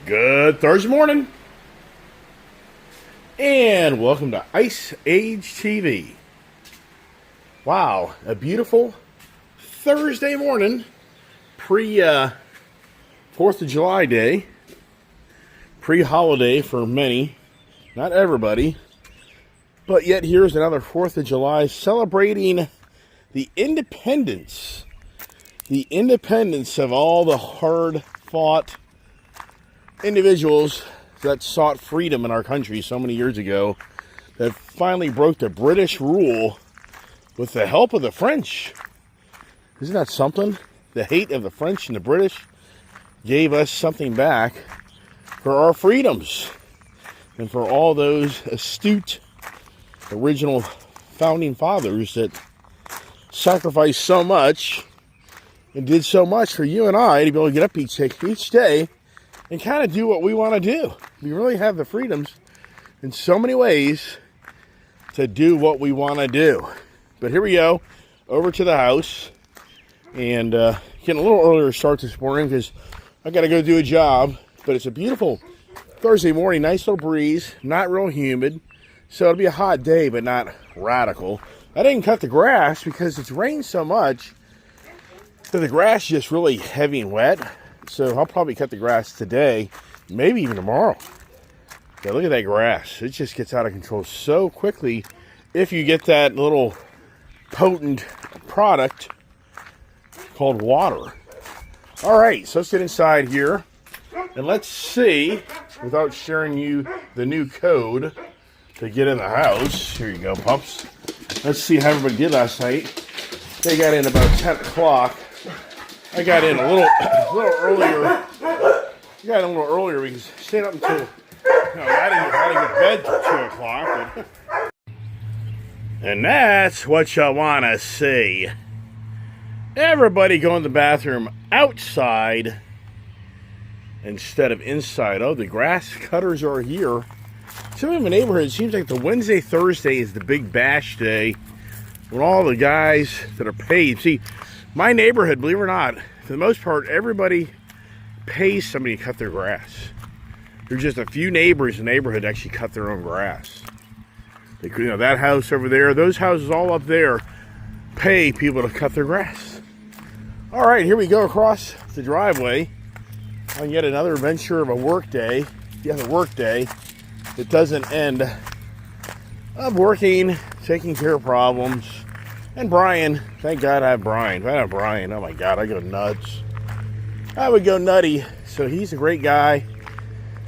Good Thursday morning, and welcome to Ice Age TV. Wow, a beautiful Thursday morning, pre-4th of July day, pre-holiday for many, not everybody, but yet here's another 4th of July celebrating the independence of all the hard-fought individuals that sought freedom in our country so many years ago, that finally broke the British rule with the help of the French. Isn't that something? The hate of the French and the British gave us something back for our freedoms, and for all those astute original founding fathers that sacrificed so much and did so much for you and I to be able to get up each day and kind of do what we want to do. We really have the freedoms in so many ways to do what we want to do. But here we go, over to the house, and getting a little earlier start this morning because I got to go do a job. But it's a beautiful Thursday morning, nice little breeze, not real humid, so it'll be a hot day, but not radical. I didn't cut the grass because it's rained so much that the grass is just really heavy and wet. So I'll probably cut the grass today, maybe even tomorrow. But look at that grass. It just gets out of control so quickly if you get that little potent product called water. All right, so let's get inside here. And let's see, without sharing you the new code to get in the house. Here you go, pups. Let's see how everybody did last night. They got in about 10 o'clock. I got in a little earlier. Because stayed up until, I didn't get to bed till 2 o'clock. But, and that's what you want to see. Everybody go in the bathroom outside instead of inside. Oh, the grass cutters are here. Some of the neighborhood, it seems like the Wednesday, Thursday is the big bash day when all the guys that are paid. See, my neighborhood, believe it or not, for the most part, everybody pays somebody to cut their grass. There's just a few neighbors in the neighborhood that actually cut their own grass. That house over there, those houses all up there pay people to cut their grass. All right, here we go across the driveway on yet another adventure of a work day. Yeah, the work day. It doesn't end of working, taking care of problems. And Brian, thank God I have Brian. If I didn't have Brian, oh my God, I go nuts. I would go nutty. So he's a great guy,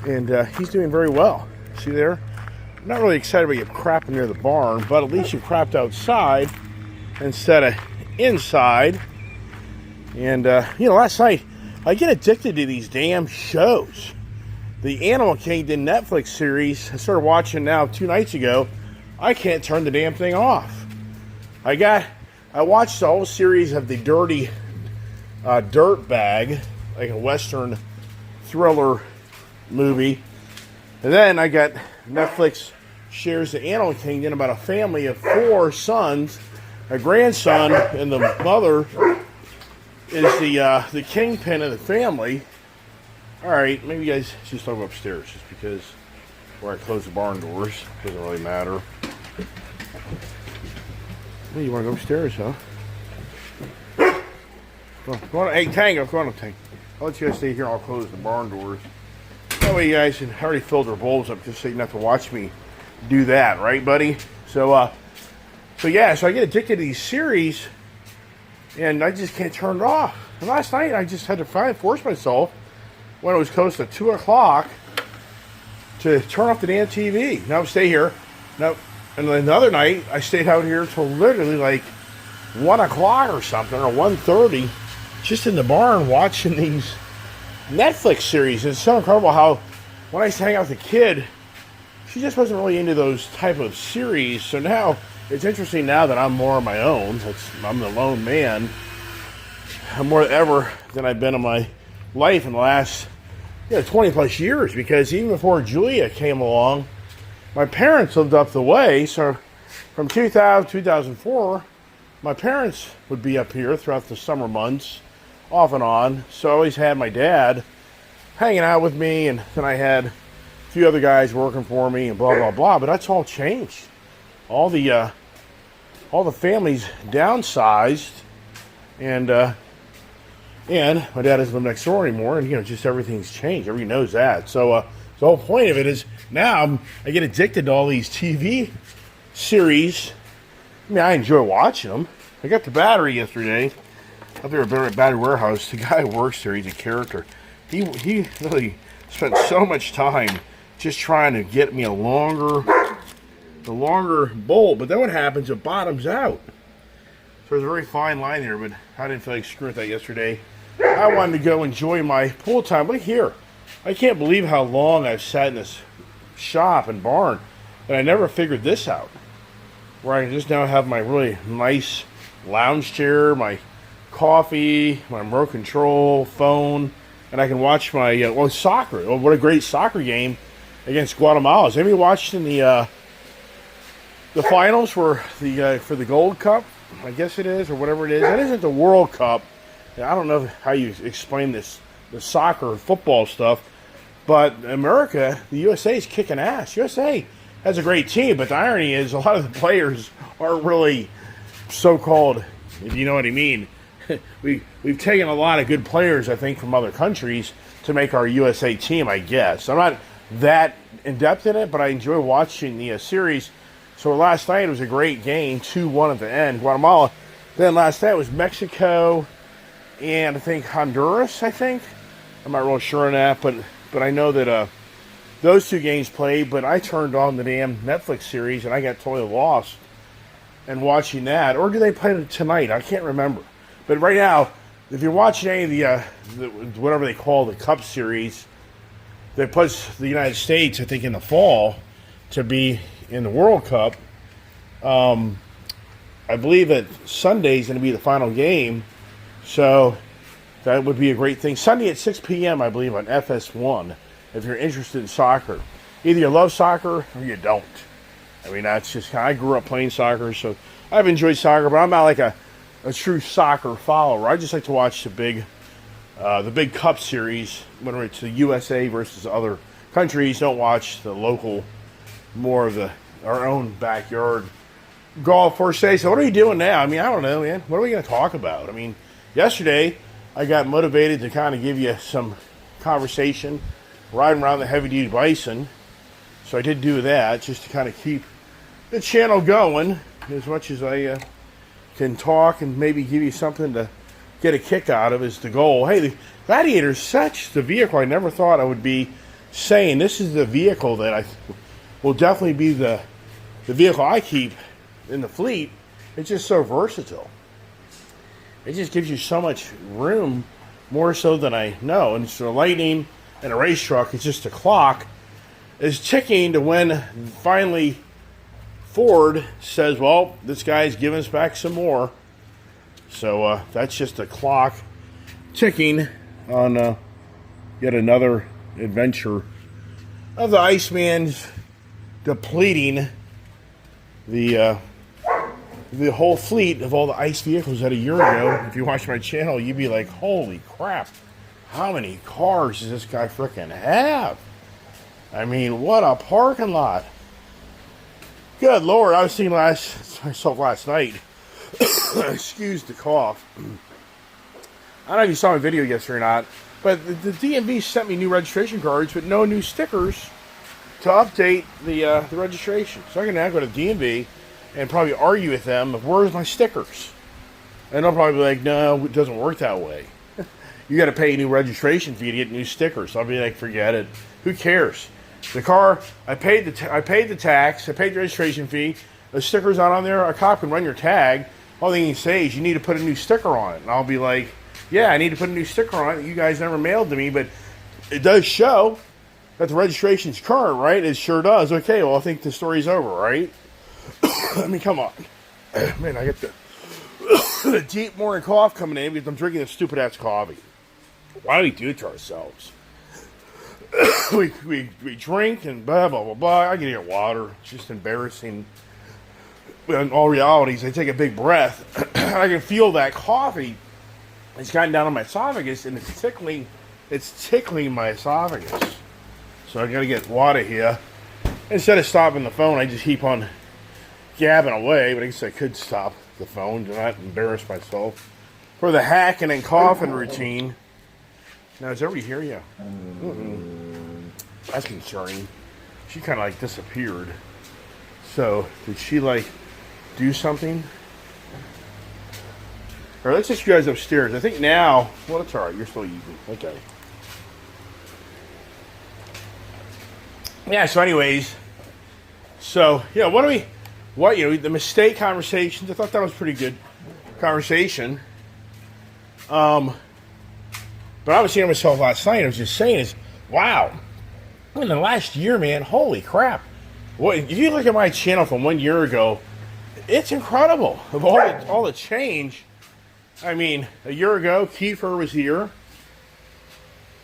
and he's doing very well. See there? I'm not really excited about you crapping near the barn, but at least you crapped outside instead of inside. And, last night, I get addicted to these damn shows. The Animal Kingdom Netflix series, I started watching now 2 nights ago. I can't turn the damn thing off. I watched the whole series of the Dirty Dirt Bag, like a Western thriller movie. And then I got Netflix shares the Animal Kingdom about a family of 4 sons, a grandson, and the mother is the kingpin of the family. All right, maybe you guys should just go upstairs just because where I close the barn doors. Doesn't really matter. Hey, you want to go upstairs, huh? Go on. Hey, Tango, go on, Tango. I'll let you guys stay here. I'll close the barn doors. That way you guys can already filled their bowls up just so you don't have to watch me do that, right, buddy? So I get addicted to these series, and I just can't turn it off. And last night, I just had to force myself when it was close to 2 o'clock to turn off the damn TV. Now, stay here. Now, and then the other night, I stayed out here till literally like 1 o'clock or something, or 1:30, just in the barn watching these Netflix series. It's so incredible how when I used to hang out with a kid, she just wasn't really into those type of series. So now, it's interesting now that I'm more on my own. I'm the lone man. I'm more ever than I've been in my life in the last 20 plus years, because even before Julia came along, my parents lived up the way. So from 2000 2004, my parents would be up here throughout the summer months, off and on. So I always had my dad hanging out with me, and then I had a few other guys working for me, and blah blah blah. But that's all changed. All the families downsized, and my dad doesn't live next door anymore, and just everything's changed. Everybody knows that. So the whole point of it is now I get addicted to all these TV series. I mean, I enjoy watching them. I got the battery yesterday up there at Battery Warehouse. The guy who works there, he's a character. He really spent so much time just trying to get me the longer bolt. But then what happens? It bottoms out. So there's a very fine line there, but I didn't feel like screwing with that yesterday. I wanted to go enjoy my pool time. Look here. I can't believe how long I've sat in this shop and barn, and I never figured this out. Where I just now have my really nice lounge chair, my coffee, my remote control, phone, and I can watch my soccer. Oh, what a great soccer game against Guatemala. Has anybody watched in the finals for the Gold Cup? I guess it is, or whatever it is. That isn't the World Cup. I don't know how you explain this, the soccer, football stuff, but America, the USA is kicking ass. USA has a great team, but the irony is a lot of the players aren't really so-called, if you know what I mean. We've taken a lot of good players, I think, from other countries to make our USA team, I guess. I'm not that in-depth in it, but I enjoy watching the series. So last night was a great game, 2-1 at the end, Guatemala. Then last night was Mexico and I think Honduras, I'm not real sure on that, but I know that those two games played, but I turned on the damn Netflix series and I got totally lost in watching that. Or do they play it tonight? I can't remember. But right now, if you're watching any of the whatever they call the Cup series, that puts the United States, I think, in the fall to be in the World Cup. I believe that Sunday is going to be the final game, so that would be a great thing. Sunday at 6 p.m., I believe, on FS1, if you're interested in soccer. Either you love soccer or you don't. I mean, that's just I grew up playing soccer, so I've enjoyed soccer, but I'm not like a true soccer follower. I just like to watch the big Cup series, whether it's the USA versus other countries. Don't watch the local, more of our own backyard golf per se. So what are you doing now? I mean, I don't know, man. What are we going to talk about? I mean, yesterday I got motivated to kind of give you some conversation riding around the heavy-duty bison. So I did do that just to kind of keep the channel going as much as I can talk and maybe give you something to get a kick out of is the goal. Hey, the Gladiator is such the vehicle I never thought I would be saying. This is the vehicle that I will definitely be the vehicle I keep in the fleet. It's just so versatile. It just gives you so much room, more so than I know. And so Lightning and a race truck, it's just a clock, is ticking to when finally Ford says, well, this guy's giving us back some more. So that's just a clock ticking on yet another adventure of the Iceman's depleting the whole fleet of all the ICE vehicles that a year ago, if you watch my channel, you'd be like, holy crap, how many cars does this guy frickin' have? I mean, what a parking lot. Good Lord, I was thinking myself last night, excuse the cough. I don't know if you saw my video yesterday or not, but the DMV sent me new registration cards, but no new stickers to update the registration. So I can now go to DMV and probably argue with them of where's my stickers. And they'll probably be like, no, it doesn't work that way. You got to pay a new registration fee to get new stickers. So I'll be like, forget it. Who cares? The car, I paid the tax, I paid the registration fee. The sticker's not on there. A cop can run your tag. All they can say is you need to put a new sticker on it. And I'll be like, yeah, I need to put a new sticker on it. You guys never mailed to me, but it does show that the registration's current, right? It sure does. Okay, well, I think the story's over, right? I mean, come on. Man, I get the deep morning cough coming in because I'm drinking this stupid-ass coffee. Why do we do it to ourselves? we drink and blah, blah, blah, blah. I can get water. It's just embarrassing. But in all realities, I take a big breath. I can feel that coffee. It's gotten down on my esophagus, and it's tickling it's tickling my esophagus. So I gotta get water here. Instead of stopping the phone, I just keep on gabbing away, but I guess I could stop the phone to not embarrass myself. For the hacking and coughing routine. Now, is everybody here? Yeah. That's concerning. She kind of like disappeared. So, did she like do something? Or let's just you guys upstairs. I think now, well, it's alright. You're still eating. Okay. Yeah, so anyways. So, yeah, the mistake conversations. I thought that was pretty good conversation. But I was saying to myself last night, I was just saying is, wow, in the last year, man, holy crap. What, if you look at my channel from 1 year ago, it's incredible of all the change. I mean, a year ago, Kiefer was here.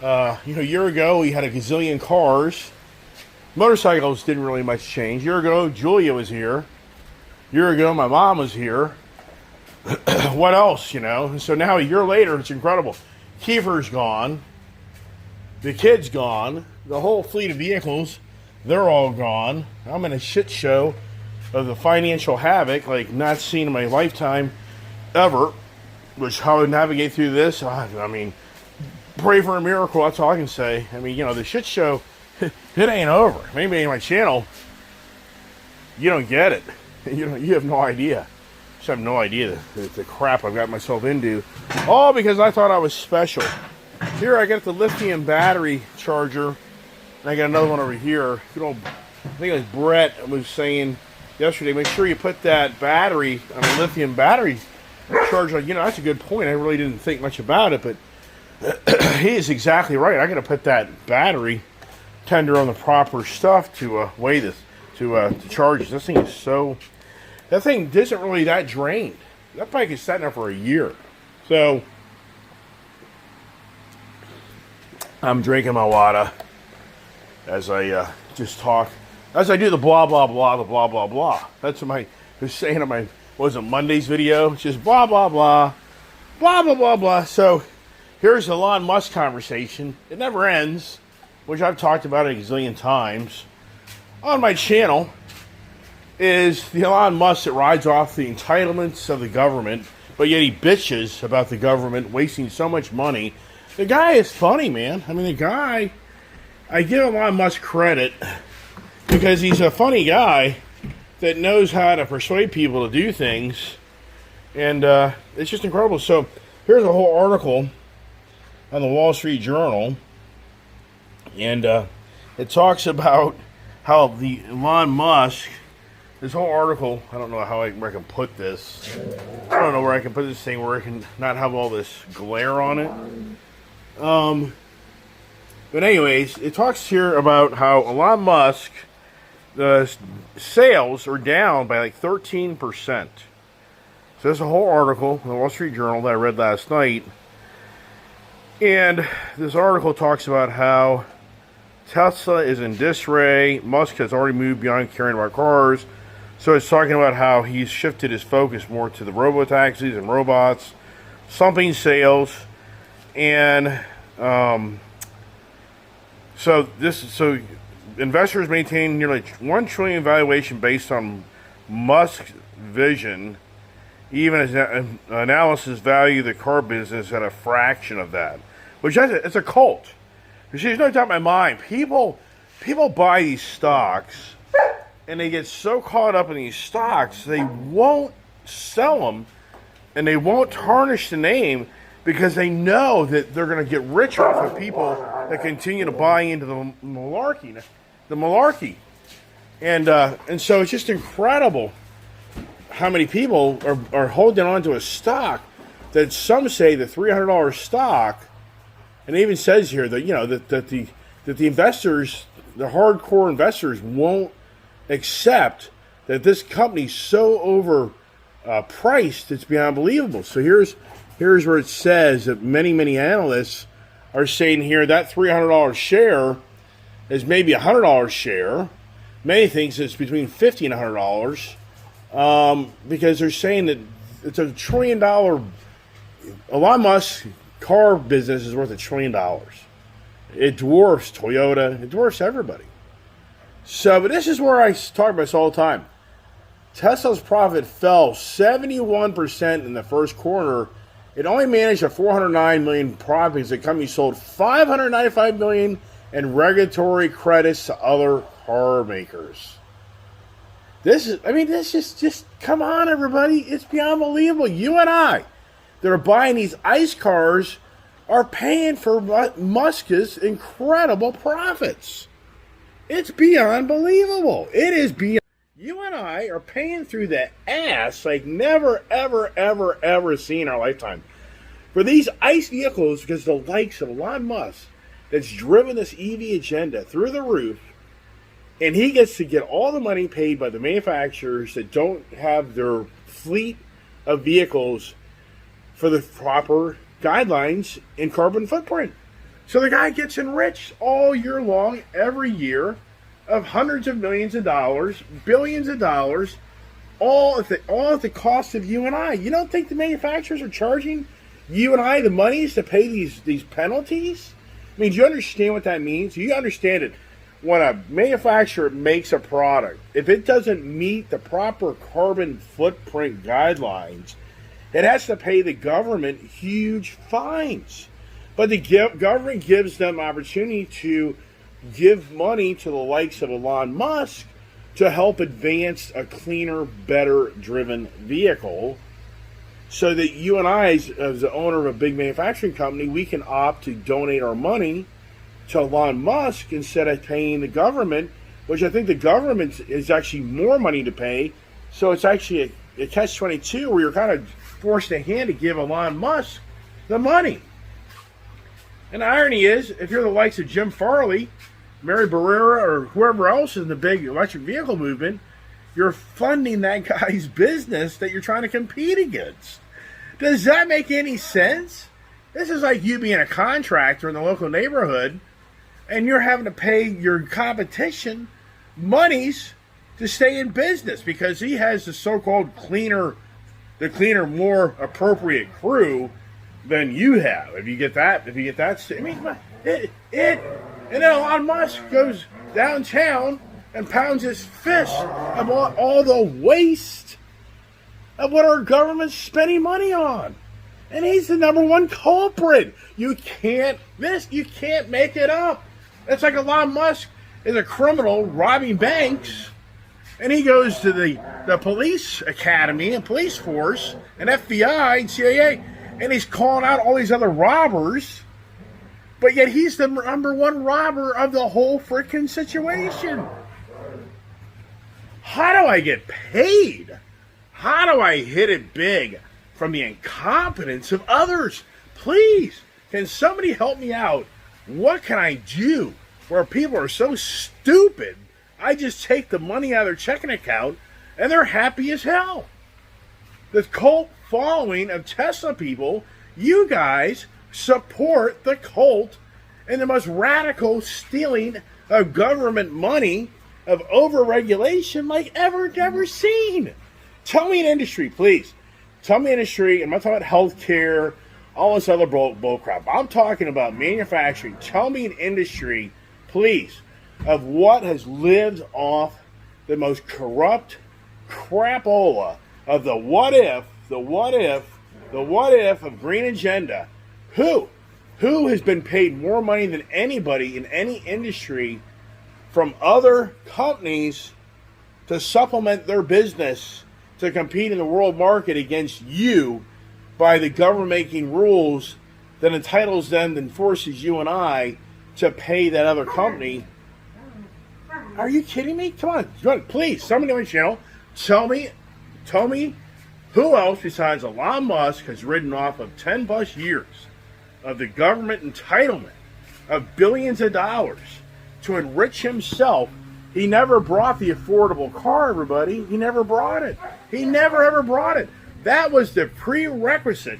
A year ago, we had a gazillion cars. Motorcycles didn't really much change. A year ago, Julia was here. A year ago, my mom was here. What else, And so now a year later, it's incredible. Kiefer's gone. The kid's gone. The whole fleet of vehicles, they're all gone. I'm in a shit show of the financial havoc, like not seen in my lifetime ever. Which, how I navigate through this, I mean, pray for a miracle, that's all I can say. I mean, the shit show, it ain't over. Maybe in my channel, you don't get it. You have no idea. Just have no idea the crap I've got myself into. All because I thought I was special. Here I got the lithium battery charger. And I got another one over here. I think it was Brett was saying yesterday, make sure you put that battery on a lithium battery charger. That's a good point. I really didn't think much about it, but he is exactly right. I got to put that battery tender on the proper stuff to weigh this, to charge this. That thing isn't really that drained. That bike is sitting there for a year. So, I'm drinking my water as I just talk. As I do the blah, blah, blah, the blah, blah, blah. That's what I was saying on my, Monday's video? It's just blah, blah, blah, blah, blah, blah, blah. So, here's the Elon Musk conversation. It never ends, which I've talked about a gazillion times on my channel. Is the Elon Musk that rides off the entitlements of the government, but yet he bitches about the government wasting so much money. The guy is funny, man. I mean, I give Elon Musk credit because he's a funny guy that knows how to persuade people to do things. And it's just incredible. So here's a whole article on the Wall Street Journal. And it talks about how the Elon Musk, this whole article, I don't know where I can put this. I don't know where I can put this thing where I can not have all this glare on it. But anyways, it talks here about how Elon Musk, the sales are down by like 13%. So there's a whole article in the Wall Street Journal that I read last night. And this article talks about how Tesla is in disarray. Musk has already moved beyond caring about cars. So it's talking about how he's shifted his focus more to the robo-taxis and robots, slumping sales, and so investors maintain nearly $1 trillion valuation based on Musk's vision. Even as analysis value the car business at a fraction of that, which it's a cult. There's no doubt in my mind. People buy these stocks. And they get so caught up in these stocks, they won't sell them, and they won't tarnish the name because they know that they're going to get rich off of people that continue to buy into the malarkey. And so it's just incredible how many people are holding on to a stock that some say the $300 stock, and it even says here that that the investors, the hardcore investors, won't accept that this company's so overpriced it's beyond believable. So here's where it says that many analysts are saying here that $300 share is maybe a $100 share. Many thinks it's between $50 and $100 because they're saying that it's a $1 trillion. Elon Musk's car business is worth $1 trillion. It dwarfs Toyota. It dwarfs everybody. So, but this is where I talk about this all the time. Tesla's profit fell 71% in the first quarter. It only managed a $409 million profit because the company sold $595 million in regulatory credits to other car makers. This is just come on, everybody. It's beyond believable. You and I that are buying these ICE cars are paying for Musk's incredible profits. It's beyond believable. It is beyond. You and I are paying through the ass like never, ever, ever, ever seen in our lifetime for these ICE vehicles because the likes of Elon Musk that's driven this EV agenda through the roof, and he gets to get all the money paid by the manufacturers that don't have their fleet of vehicles for the proper guidelines in carbon footprint. So the guy gets enriched all year long, every year, of hundreds of millions of dollars, billions of dollars, all at the cost of you and I. You don't think the manufacturers are charging you and I the monies to pay these penalties? I mean, do you understand what that means? Do you understand it? When a manufacturer makes a product, if it doesn't meet the proper carbon footprint guidelines, it has to pay the government huge fines. But the government gives them opportunity to give money to the likes of Elon Musk to help advance a cleaner, better driven vehicle so that you and I, as the owner of a big manufacturing company, we can opt to donate our money to Elon Musk instead of paying the government, which I think the government is actually more money to pay. So it's actually a catch-22 where you're kind of forced a hand to give Elon Musk the money. And the irony is, if you're the likes of Jim Farley, Mary Barrera, or whoever else in the big electric vehicle movement, you're funding that guy's business that you're trying to compete against. Does that make any sense? This is like you being a contractor in the local neighborhood and you're having to pay your competition monies to stay in business because he has the so-called cleaner, more appropriate crew than you have. If you get that, I mean, and then Elon Musk goes downtown and pounds his fist about all the waste of what our government's spending money on. And he's the number one culprit. You can't make it up. It's like Elon Musk is a criminal robbing banks, and he goes to the police academy and police force and FBI and CIA, and he's calling out all these other robbers, but yet he's the number one robber of the whole freaking situation. How do I get paid? How do I hit it big from the incompetence of others? Please, can somebody help me out? What can I do where people are so stupid, I just take the money out of their checking account and they're happy as hell? The cult following of Tesla people, you guys support the cult and the most radical stealing of government money, of over-regulation like ever seen. Tell me an industry, please. Tell me an industry, I'm not talking about healthcare, all this other bull crap. I'm talking about manufacturing. Tell me an industry, please, of what has lived off the most corrupt crapola of the what if of green agenda. Who has been paid more money than anybody in any industry from other companies to supplement their business to compete in the world market against you by the government making rules that entitles them and forces you and I to pay that other company? Are you kidding me? Come on, please, somebody on my channel, tell me who else besides Elon Musk has ridden off of 10 plus years of the government entitlement of billions of dollars to enrich himself. He never brought the affordable car, everybody. He never brought it. He never ever brought it. That was the prerequisite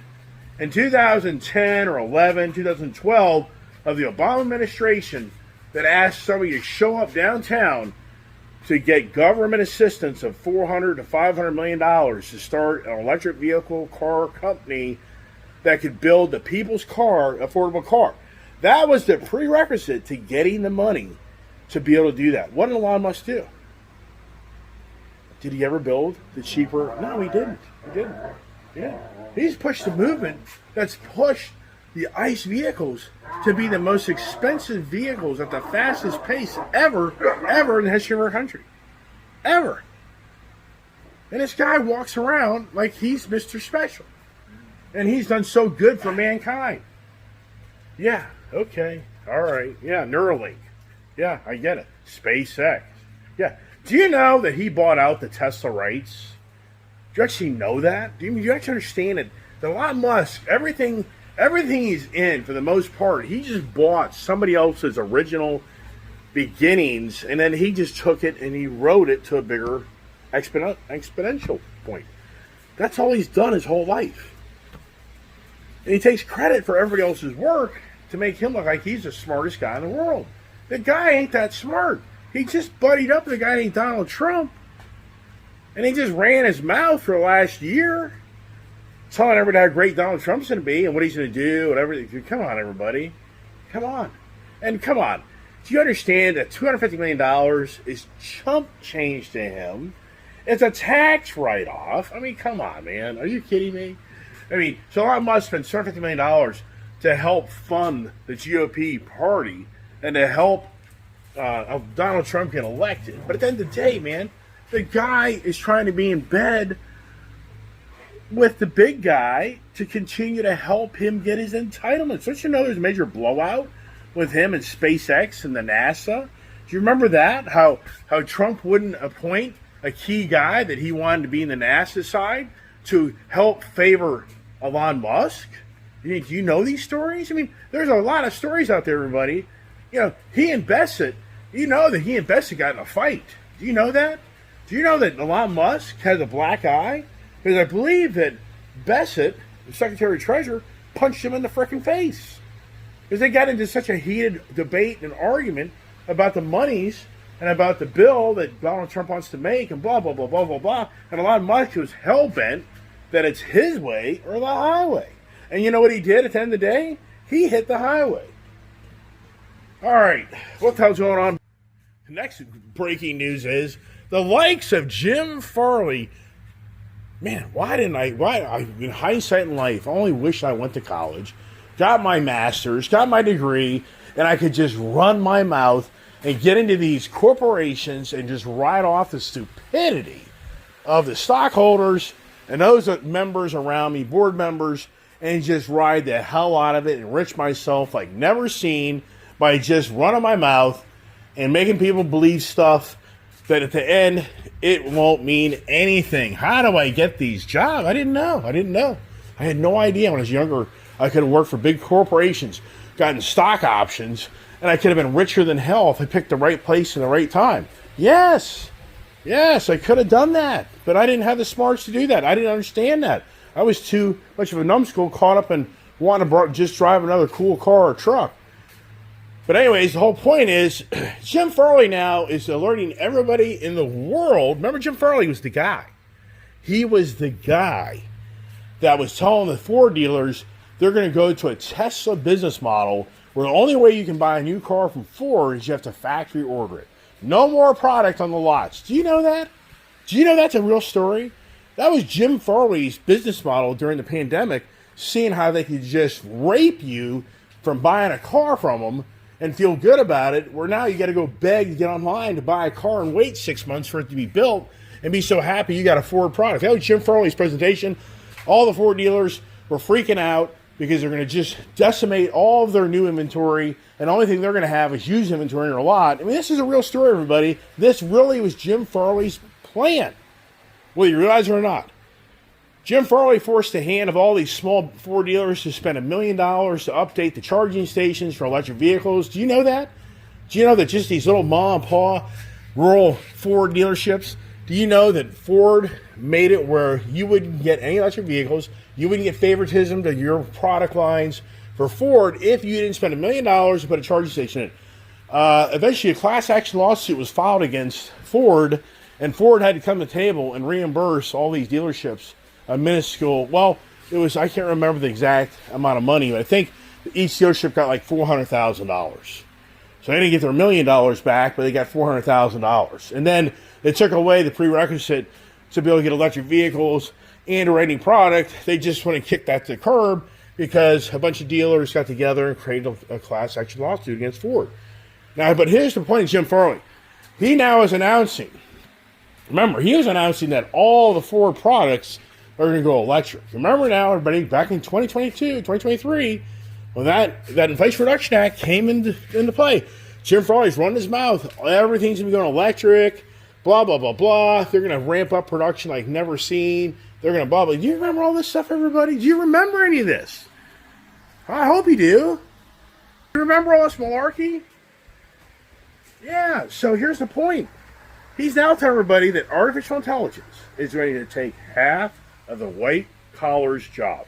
in 2010 or 11, 2012 of the Obama administration that asked somebody to show up downtown to get government assistance of $400 to $500 million to start an electric vehicle car company that could build the people's car, affordable car. That was the prerequisite to getting the money to be able to do that. What did Elon Musk do? Did he ever build the cheaper? No, he didn't. He didn't. Yeah. He's pushed the movement that's pushed the ICE vehicles to be the most expensive vehicles at the fastest pace ever in the history of our country. Ever. And this guy walks around like he's Mr. Special. And he's done so good for mankind. Yeah, okay. All right. Yeah, Neuralink. Yeah, I get it. SpaceX. Yeah. Do you know that he bought out the Tesla rights? Do you actually know that? Do you actually understand it? That Elon Musk, everything he's in, for the most part, he just bought somebody else's original beginnings, and then he just took it and he wrote it to a bigger exponential point. That's all he's done his whole life. And he takes credit for everybody else's work to make him look like he's the smartest guy in the world. The guy ain't that smart. He just buddied up with a guy named Donald Trump. And he just ran his mouth for the last year, telling everybody how great Donald Trump's going to be and what he's going to do and everything. Come on, everybody. Come on. And come on. Do you understand that $250 million is chump change to him? It's a tax write-off. I mean, come on, man. Are you kidding me? I mean, so Elon Musk spent $250 million to help fund the GOP party and to help Donald Trump get elected. But at the end of the day, man, the guy is trying to be in bed with the big guy to continue to help him get his entitlements. Don't you know there's a major blowout with him and SpaceX and the NASA? Do you remember that? How Trump wouldn't appoint a key guy that he wanted to be in the NASA side to help favor Elon Musk? Do you know these stories? I mean, there's a lot of stories out there, everybody. You know, he and Bassett, you know that he and Bassett got in a fight. Do you know that? Do you know that Elon Musk has a black eye? Because I believe that Bassett, the Secretary of Treasury, punched him in the frickin' face. Because they got into such a heated debate and argument about the monies and about the bill that Donald Trump wants to make and blah, blah, blah, blah, blah, blah. And Elon Musk was hell-bent that it's his way or the highway. And you know what he did at the end of the day? He hit the highway. All right, what the hell's going on? The next breaking news is the likes of Jim Farley. Man, why in hindsight in life, I only wish I went to college, got my master's, got my degree, and I could just run my mouth and get into these corporations and just ride off the stupidity of the stockholders and those members around me, board members, and just ride the hell out of it, enrich myself like never seen by just running my mouth and making people believe stuff that at the end, it won't mean anything. How do I get these jobs? I didn't know. I had no idea when I was younger. I could have worked for big corporations, gotten stock options, and I could have been richer than hell if I picked the right place and the right time. Yes, I could have done that, but I didn't have the smarts to do that. I didn't understand that. I was too much of a numbskull caught up in wanting to just drive another cool car or truck. But anyways, the whole point is, Jim Farley now is alerting everybody in the world. Remember, Jim Farley was the guy. He was the guy that was telling the Ford dealers they're going to go to a Tesla business model where the only way you can buy a new car from Ford is you have to factory order it. No more product on the lots. Do you know that? Do you know that's a real story? That was Jim Farley's business model during the pandemic, seeing how they could just rape you from buying a car from them and feel good about it, where now you got to go beg to get online to buy a car and wait 6 months for it to be built and be so happy you got a Ford product. That was Jim Farley's presentation. All the Ford dealers were freaking out because they're going to just decimate all of their new inventory, and the only thing they're going to have is used inventory in their lot. I mean, this is a real story, everybody. This really was Jim Farley's plan, whether you realize it or not. Jim Farley forced the hand of all these small Ford dealers to spend $1 million to update the charging stations for electric vehicles. Do you know that? Do you know that just these little mom and pop rural Ford dealerships, do you know that Ford made it where you wouldn't get any electric vehicles, you wouldn't get favoritism to your product lines for Ford if you didn't spend $1 million to put a charging station in? Eventually, a class action lawsuit was filed against Ford, and Ford had to come to the table and reimburse all these dealerships a minuscule, well, it was, I can't remember the exact amount of money, but I think Each dealership got like $400,000. So they didn't get their $1 million back, but they got $400,000. And then they took away the prerequisite to be able to get electric vehicles and a rating product. They just want to kick that to the curb because a bunch of dealers got together and created a class action lawsuit against Ford. Now, but here's the point of Jim Farley. He now is announcing, remember, he was announcing that all the Ford products are going to go electric. Remember now, everybody, back in 2022, 2023, when that Inflation Reduction Act came into play, Jim Farley's running his mouth. Everything's going to be going electric, blah, blah, blah, blah. They're going to ramp up production like never seen. They're going to blah, blah. Do you remember all this stuff, everybody? Do you remember any of this? I hope you do. You remember all this malarkey? Yeah, so here's the point. He's now telling everybody that artificial intelligence is ready to take half of the white collar's jobs.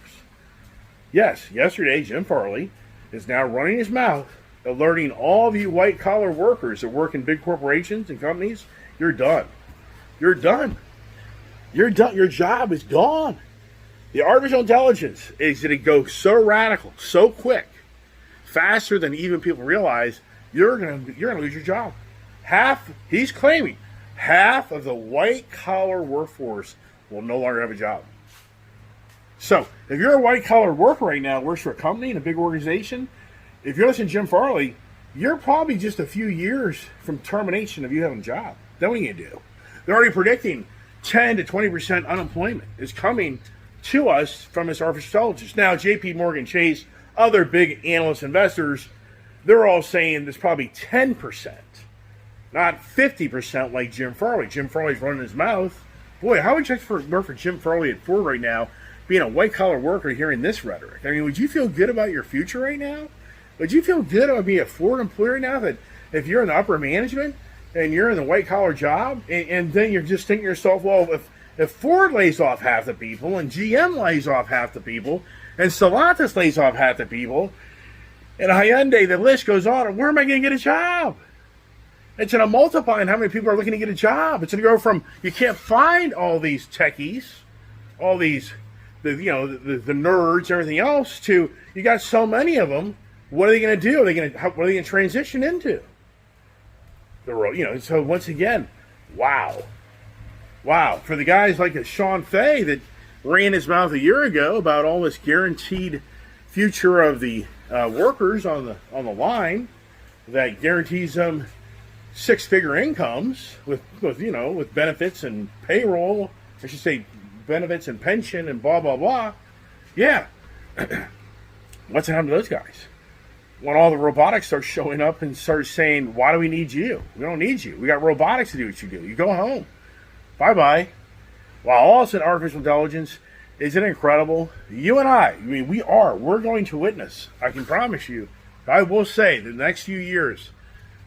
Yes, yesterday, Jim Farley is now running his mouth, alerting all of you white collar workers that work in big corporations and companies, you're done. You're done. You're done. Your job is gone. The artificial intelligence is going to go so radical, so quick, faster than even people realize. You're gonna lose your job. He's claiming half of the white collar workforce will no longer have a job. So if you're a white collar worker right now, works for a company in a big organization, if you're listening to Jim Farley, you're probably just a few years from termination of you having a job. Then what are you gonna do? They're already predicting 10 to 20% unemployment is coming to us from this artificial intelligence. Now, JP Morgan Chase, other big analyst investors, they're all saying there's probably 10%, not 50% like Jim Farley. Jim Farley's running his mouth. Boy, how would you work for Jim Farley at Ford right now, being a white-collar worker, hearing this rhetoric? I mean, would you feel good about your future right now? Would you feel good about being a Ford employer now that if you're in the upper management and you're in the white-collar job, and then you're just thinking to yourself, well, if Ford lays off half the people and GM lays off half the people and Stellantis lays off half the people, and Hyundai, the list goes on. Where am I going to get a job? It's going to multiply in how many people are looking to get a job. It's going to go from you can't find all these techies, all these, the nerds, everything else, to you got so many of them. What are they going to do? What are they going to transition into? So once again, wow. For the guys like a Sean Fay that ran his mouth a year ago about all this guaranteed future of the workers on the line that guarantees them six-figure incomes with benefits and payroll. I should say benefits and pension and blah blah blah. Yeah, what's happened to those guys? When all the robotics start showing up and start saying, "Why do we need you? We don't need you. We got robotics to do what you do. You go home. Bye bye." While all of a sudden artificial intelligence. Isn't it incredible? You and we're going to witness, I can promise you, I will say, the next few years,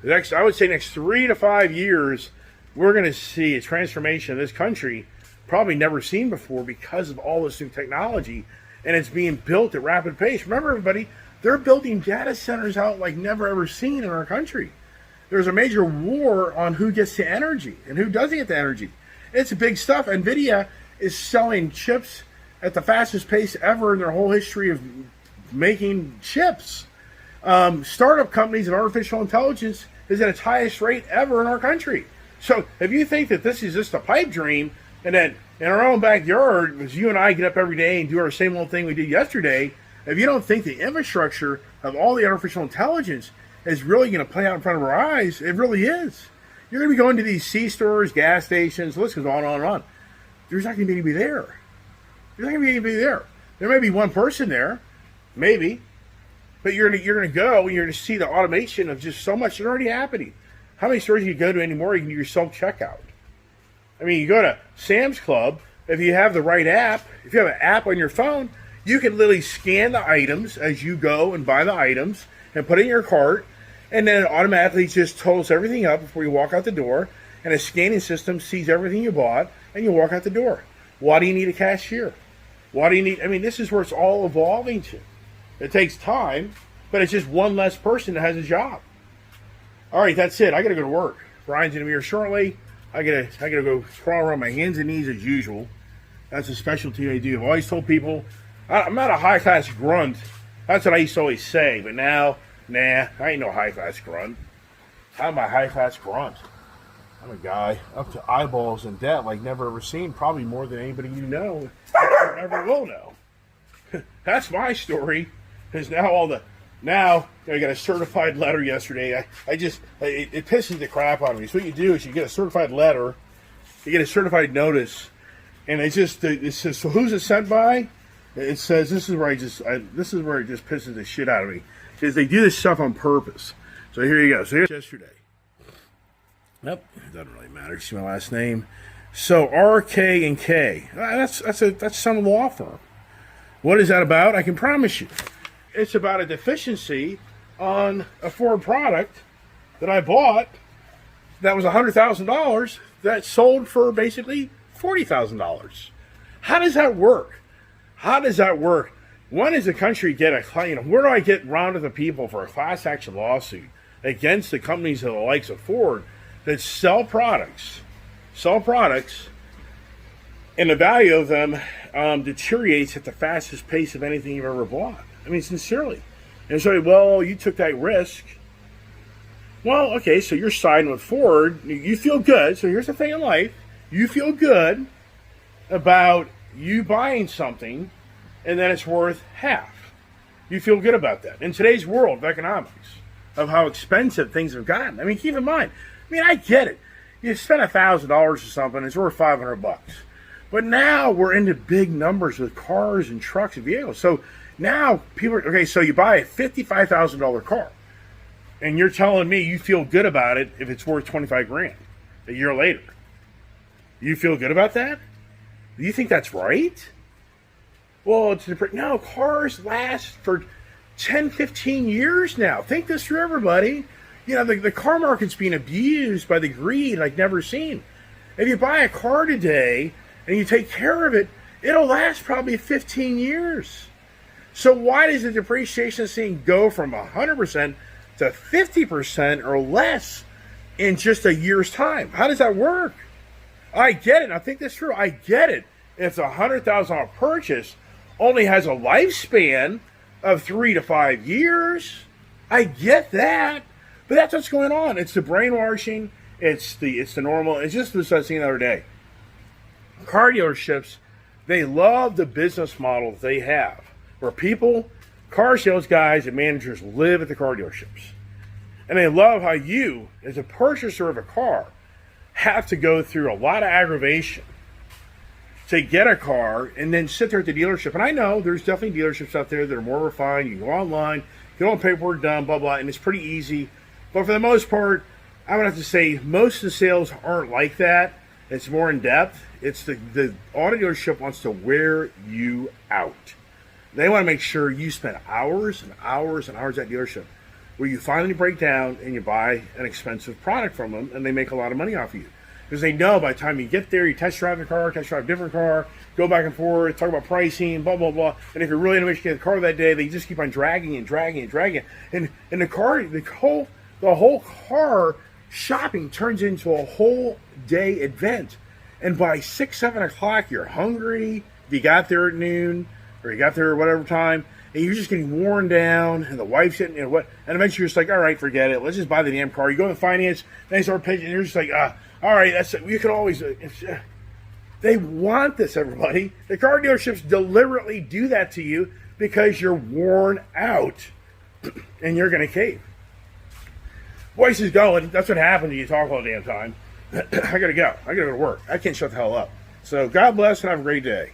next 3 to 5 years, we're going to see a transformation of this country probably never seen before because of all this new technology, and it's being built at rapid pace. Remember, everybody, they're building data centers out like never ever seen in our country. There's a major war on who gets the energy and who doesn't get the energy. It's big stuff. NVIDIA is selling chips at the fastest pace ever in their whole history of making chips. Startup companies and artificial intelligence is at its highest rate ever in our country. So if you think that this is just a pipe dream and that in our own backyard, as you and I get up every day and do our same old thing we did yesterday, if you don't think the infrastructure of all the artificial intelligence is really going to play out in front of our eyes, it really is. You're going to be going to these C-stores, gas stations, the list goes on and on and on. There's not going to be anybody there. There's not going to be anybody there. There may be one person there, maybe, but you're going to go and you're going to see the automation of just so much that's already happening. How many stores do you go to anymore? You can do your self-checkout. I mean, you go to Sam's Club, if you have the right app, if you have an app on your phone, you can literally scan the items as you go and buy the items and put it in your cart, and then it automatically just totals everything up before you walk out the door, and a scanning system sees everything you bought, and you walk out the door. Why do you need a cashier? This is where it's all evolving to. It takes time, but it's just one less person that has a job. All right, that's it. I got to go to work. Brian's going to be here shortly. I gotta go crawl around my hands and knees as usual. That's a specialty I do. I've always told people I'm not a high-class grunt, That's what I used to always say. But now, nah, I ain't no high-class grunt. I'm a high-class grunt. I'm a guy up to eyeballs in debt like never ever seen, probably more than anybody you know or ever will know. That's my story. Because now I got a certified letter yesterday. It pisses the crap out of me. So what you do is you get a certified letter, you get a certified notice, and it says, so who's it sent by? It says this is where it just pisses the shit out of me, because they do this stuff on purpose. So here you go. So here's yesterday. Nope, it doesn't really matter. You see my last name. So RK and K. That's some law firm. What is that about? I can promise you, it's about a deficiency on a Ford product that I bought that was $100,000 that sold for basically $40,000. How does that work? How does that work? When does the country get where do I get round to the people for a class action lawsuit against the companies of the likes of Ford that sell products, and the value of them deteriorates at the fastest pace of anything you've ever bought? I mean, sincerely. And so, well, you took that risk. Well, okay, so you're siding with Ford. You feel good. So here's the thing in life. You feel good about you buying something, and then it's worth half. You feel good about that. In today's world of economics, of how expensive things have gotten. I mean, keep in mind, I get it. You spend $1,000 or something, it's worth $500. But now we're into big numbers with cars and trucks and vehicles. So now people are, okay, so you buy a $55,000 car, and you're telling me you feel good about it if it's worth $25,000 a year later. You feel good about that? Do you think that's right? Well, no, cars last for 10, 15 years now. Think this through, everybody. The car market's being abused by the greed like never seen. If you buy a car today and you take care of it, it'll last probably 15 years. So why does the depreciation thing go from 100% to 50% or less in just a year's time? How does that work? I get it. I think that's true. I get it. If the $100,000 purchase only has a lifespan of 3 to 5 years, I get that. But that's what's going on. It's the brainwashing. It's the normal. It's just this I was seeing the other day. Car dealerships, they love the business model that they have, where car sales guys and managers live at the car dealerships. And they love how you, as a purchaser of a car, have to go through a lot of aggravation to get a car and then sit there at the dealership. And I know there's definitely dealerships out there that are more refined. You can go online, get all the paperwork done, blah, blah, and it's pretty easy. But for the most part, I would have to say most of the sales aren't like that. It's more in depth. It's the auto dealership wants to wear you out. They want to make sure you spend hours and hours and hours at dealership where you finally break down and you buy an expensive product from them, and they make a lot of money off of you. Because they know by the time you get there, you test drive the car, test drive a different car, go back and forth, talk about pricing, blah, blah, blah. And if you're really in a wish to get the car that day, they just keep on dragging and dragging and dragging. And the whole car shopping turns into a whole day event. And by 6, 7 o'clock, you're hungry. If you got there at noon, or you got there at whatever time, and you're just getting worn down, and the wife's getting, and eventually you're just like, all right, forget it. Let's just buy the damn car. You go to the finance, they start pitching, and you're just like, all right, that's it. You can always. They want this, everybody. The car dealerships deliberately do that to you because you're worn out, and you're going to cave. Voice is going. That's what happened to you. Talk all the damn time. I got to go. I got to go to work. I can't shut the hell up. So God bless and have a great day.